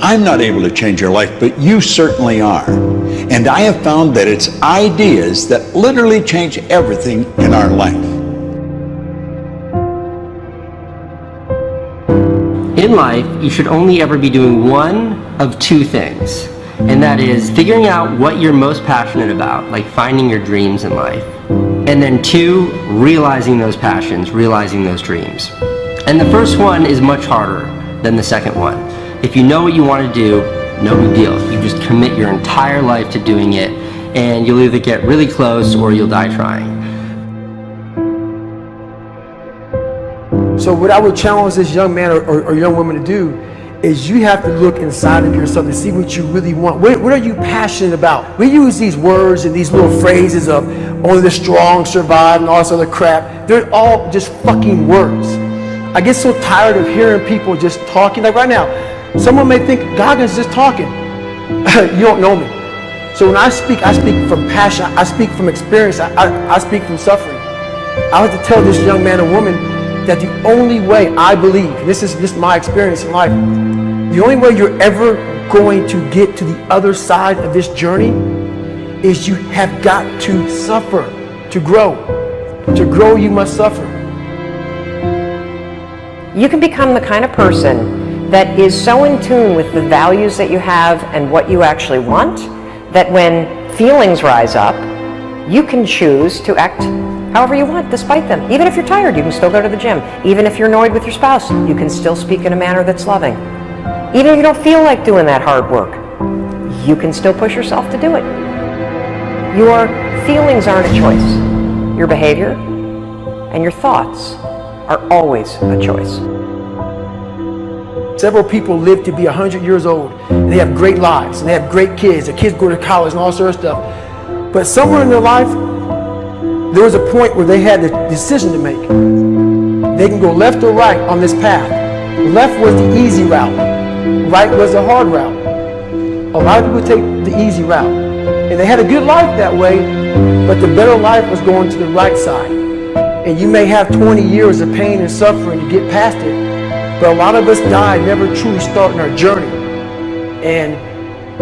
I'm not able to change your life, but you certainly are. And I have found that it's ideas that literally change everything in our life. In life, you should only ever be doing one of two things, and that is figuring out what you're most passionate about, like finding your dreams in life, and then two, realizing those passions, realizing those dreams. And the first one is much harder than the second one. If you know what you want to do, no big deal. You just commit your entire life to doing it, and you'll either get really close or you'll die trying. So what I would challenge this young man or young woman to do is you have to look inside of yourself and see what you really want. What are you passionate about? We use these words and these little phrases of only the strong survive and all this other crap. They're all just fucking words. I get so tired of hearing people just talking. Like right now, someone may think Goggins just talking. You don't know me. So when I speak from passion. I speak from experience. I speak from suffering. I have to tell this young man or woman that the only way I believe, and this is just my experience in life, the only way you're ever going to get to the other side of this journey is you have got to suffer to grow. To grow, you must suffer. You can become the kind of person that is so in tune with the values that you have and what you actually want, that when feelings rise up, you can choose to act however you want despite them. Even if you're tired, you can still go to the gym. Even if you're annoyed with your spouse, you can still speak in a manner that's loving. Even if you don't feel like doing that hard work, you can still push yourself to do it. Your feelings aren't a choice. Your behavior and your thoughts are always a choice. Several people live to be 100 years old, and they have great lives, and they have great kids. Their kids go to college and all sorts of stuff. But somewhere in their life, there was a point where they had a decision to make. They can go left or right on this path. Left was the easy route. Right was the hard route. A lot of people take the easy route. And they had a good life that way, but the better life was going to the right side. And you may have 20 years of pain and suffering to get past it, but a lot of us die never truly starting our journey. And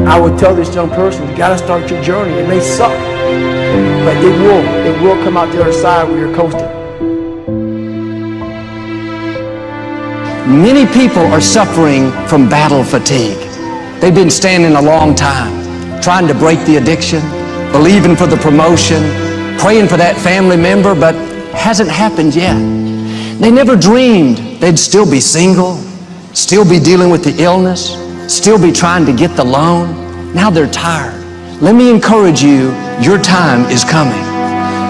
I would tell this young person, you gotta start your journey. It may suck, but it will come out the other side where you're coasting. Many people are suffering from battle fatigue. They've been standing a long time, trying to break the addiction, believing for the promotion, praying for that family member, but hasn't happened yet. They never dreamed they'd still be single, still be dealing with the illness, still be trying to get the loan. Now they're tired. Let me encourage you, your time is coming.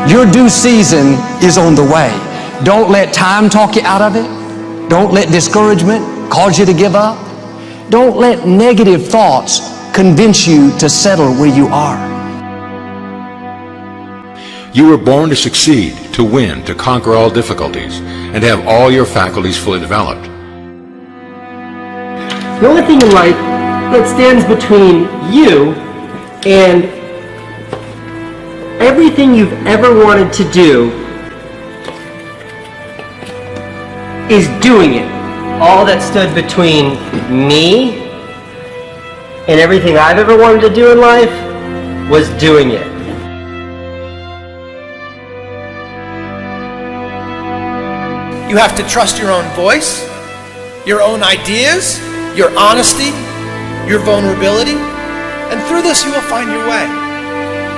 Your due season is on the way. Don't let time talk you out of it. Don't let discouragement cause you to give up. Don't let negative thoughts convince you to settle where you are. You were born to succeed, to win, to conquer all difficulties, and to have all your faculties fully developed. The only thing in life that stands between you and everything you've ever wanted to do is doing it. All that stood between me and everything I've ever wanted to do in life was doing it. You have to trust your own voice, your own ideas, your honesty, your vulnerability, and through this you will find your way.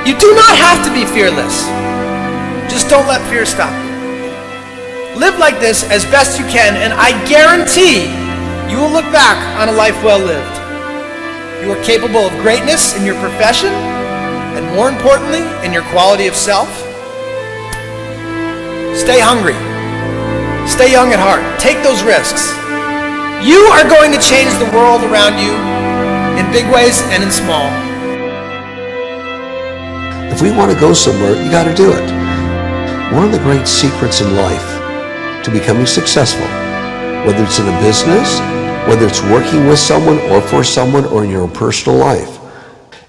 You do not have to be fearless. Just don't let fear stop you. Live like this as best you can, and I guarantee you will look back on a life well lived. You are capable of greatness in your profession, and more importantly, in your quality of self. Stay hungry. Stay young at heart. Take those risks. You are going to change the world around you in big ways and in small. If we want to go somewhere, you got to do it. One of the great secrets in life to becoming successful, whether it's in a business, whether it's working with someone or for someone or in your own personal life,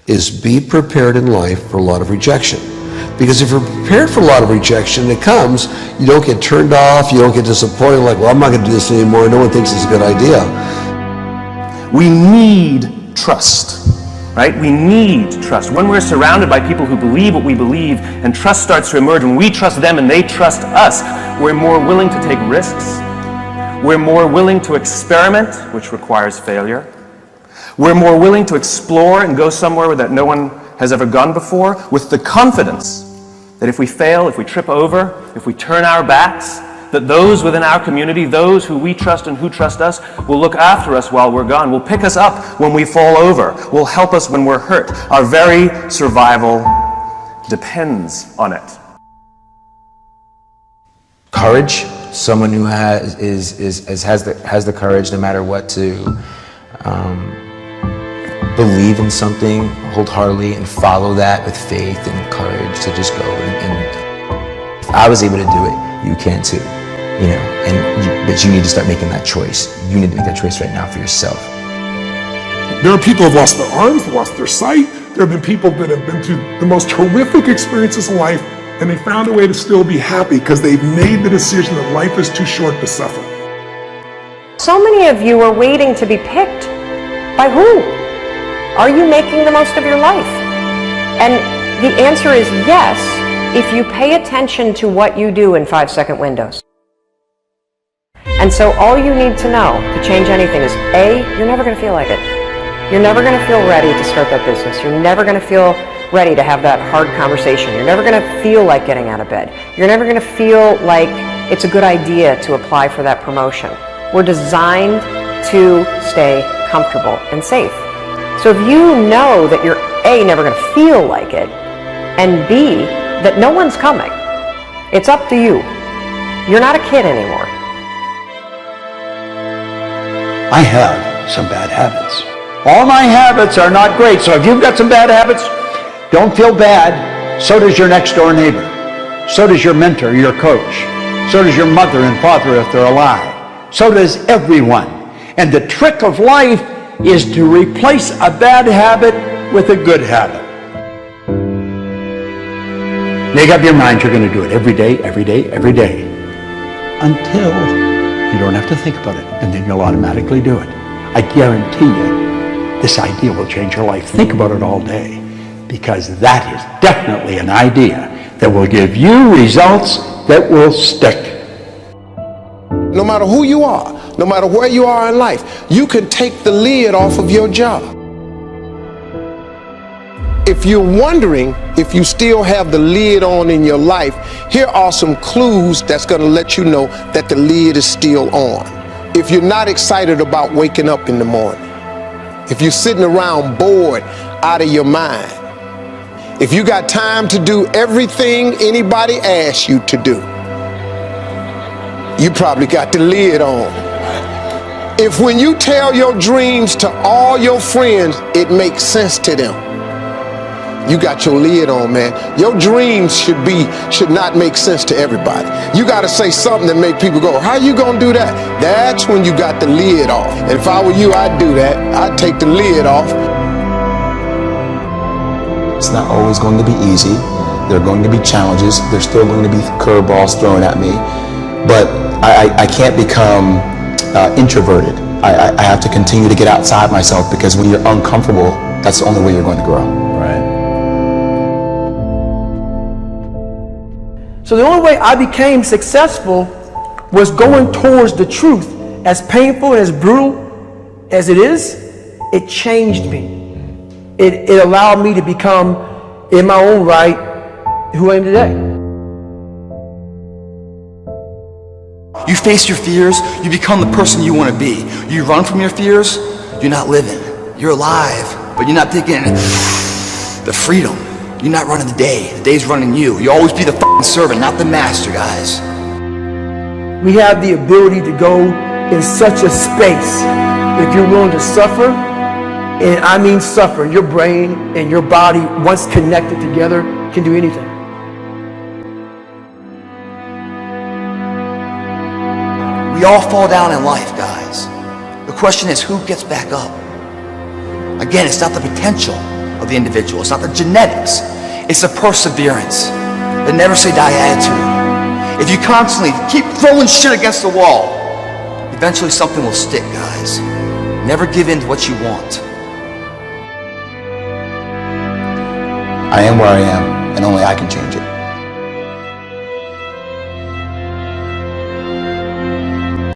is be prepared in life for a lot of rejection. Because if you're prepared for a lot of rejection that comes, you don't get turned off, you don't get disappointed, like, well, I'm not going to do this anymore, no one thinks it's a good idea. We need trust, right? We need trust. When we're surrounded by people who believe what we believe and trust starts to emerge, when we trust them and they trust us, we're more willing to take risks. We're more willing to experiment, which requires failure. We're more willing to explore and go somewhere that no one has ever gone before, with the confidence that if we fail, if we trip over, if we turn our backs, that those within our community, those who we trust and who trust us, will look after us while we're gone, will pick us up when we fall over, will help us when we're hurt. Our very survival depends on it. Courage, someone who has the courage no matter what to believe in something wholeheartedly and follow that with faith and courage to just go. And if I was able to do it, you can too. You know, but you need to start making that choice. You need to make that choice right now for yourself. There are people who have lost their arms, lost their sight. There have been people that have been through the most horrific experiences in life, and they found a way to still be happy because they've made the decision that life is too short to suffer. So many of you are waiting to be picked. By who? Are you making the most of your life? And the answer is yes, if you pay attention to what you do in 5-second windows. And so all you need to know to change anything is A, you're never going to feel like it. You're never going to feel ready to start that business. You're never going to feel ready to have that hard conversation. You're never going to feel like getting out of bed. You're never going to feel like it's a good idea to apply for that promotion. We're designed to stay comfortable and safe. So if you know that you're A, never going to feel like it, and B, that no one's coming, it's up to you. You're not a kid anymore. I have some bad habits. All my habits are not great, so if you've got some bad habits, don't feel bad. So does your next door neighbor. So does your mentor, your coach. So does your mother and father if they're alive. So does everyone. And the trick of life is to replace a bad habit with a good habit. Make up your mind you're going to do it every day, every day, every day, until you don't have to think about it, and then you'll automatically do it. I guarantee you, this idea will change your life. Think about it all day, because that is definitely an idea that will give you results that will stick. No matter who you are, no matter where you are in life, you can take the lid off of your job. If you're wondering if you still have the lid on in your life, here are some clues that's going to let you know that the lid is still on. If you're not excited about waking up in the morning, if you're sitting around bored out of your mind, if you got time to do everything anybody asks you to do, you probably got the lid on. If when you tell your dreams to all your friends, it makes sense to them, you got your lid on, man. Your dreams should not make sense to everybody. You got to say something that make people go, how you gonna do that? That's when you got the lid off. And if I were you, I'd do that. I'd take the lid off. It's not always going to be easy. There are going to be challenges. There's still going to be curveballs thrown at me. But I can't become introverted. I have to continue to get outside myself, because when you're uncomfortable, that's the only way you're going to grow. Right. So the only way I became successful was going towards the truth. As painful and as brutal as it is, it changed me. It allowed me to become, in my own right, who I am today. You face your fears, you become the person you want to be. You run from your fears, you're not living. You're alive, but you're not taking the freedom. You're not running the day. The day's running you. You always be the f***ing servant, not the master, guys. We have the ability to go in such a space if you're willing to suffer, and I mean suffer. Your brain and your body, once connected together, can do anything. We all fall down in life, guys. The question is, who gets back up? Again, it's not the potential of the individual. It's not the genetics. It's the perseverance, the never say die attitude. If you constantly keep throwing shit against the wall, eventually something will stick, guys. Never give in to what you want. I am where I am, and only I can change it.